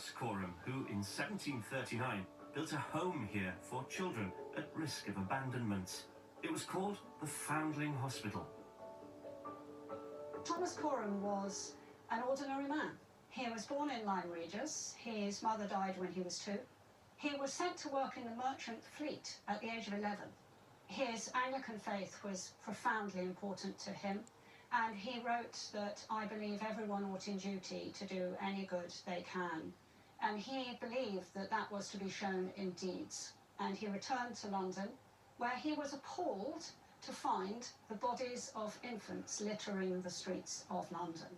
Thomas Coram, who in 1739 built a home here for children at risk of abandonment. It was called the Foundling Hospital. Thomas Coram was an ordinary man. He was born in Lyme Regis. His mother died when he was 2. He was sent to work in the merchant fleet at the age of 11. His Anglican faith was profoundly important to him, and he wrote that, "I believe everyone ought in duty to do any good they can." And he believed that that was to be shown in deeds. And he returned to London, where he was appalled to find the bodies of infants littering the streets of London.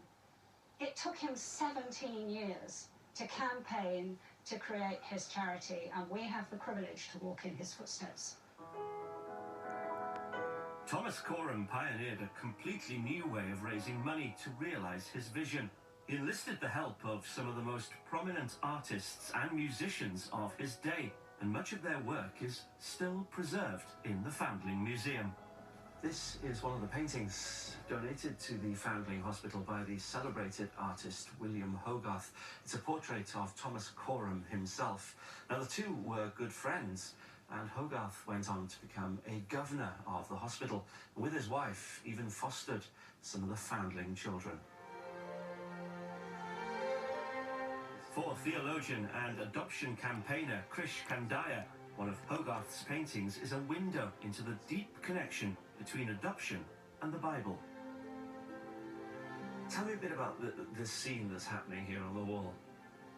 It took him 17 years to campaign to create his charity, and we have the privilege to walk in his footsteps. Thomas Coram pioneered a completely new way of raising money to realise his vision. He enlisted the help of some of the most prominent artists and musicians of his day, and much of their work is still preserved in the Foundling Museum. This is one of the paintings donated to the Foundling Hospital by the celebrated artist William Hogarth. It's a portrait of Thomas Coram himself. Now, the two were good friends, and Hogarth went on to become a governor of the hospital, and with his wife even fostered some of the foundling children. For theologian and adoption campaigner Krish Kandaya, one of Hogarth's paintings is a window into the deep connection between adoption and the Bible. Tell me a bit about the scene that's happening here on the wall.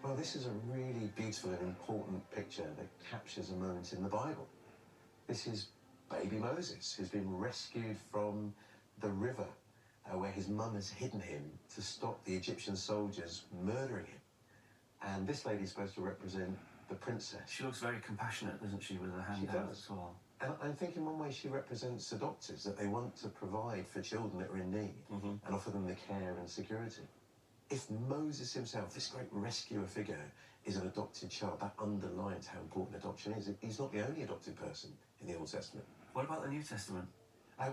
Well, this is a really beautiful and important picture that captures a moment in the Bible. This is baby Moses, who's been rescued from the river where his mum has hidden him to stop the Egyptian soldiers murdering him. And this lady's supposed to represent the princess. She looks very compassionate, doesn't she, with her hand out as well? And I think in one way she represents adopters, that they want to provide for children that are in need and offer them the care and security. If Moses himself, this great rescuer figure, is an adopted child, that underlines how important adoption is. He's not the only adopted person in the Old Testament. What about the New Testament?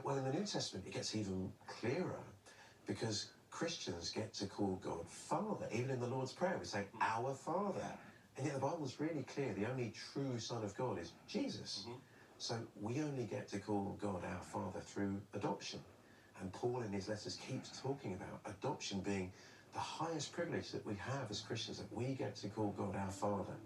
Well, in the New Testament, it gets even clearer, because Christians get to call God Father. Even in the Lord's Prayer, we say, "Our Father." And yet the Bible's really clear. The only true Son of God is Jesus. So we only get to call God our Father through adoption. And Paul in his letters keeps talking about adoption being the highest privilege that we have as Christians, that we get to call God our Father.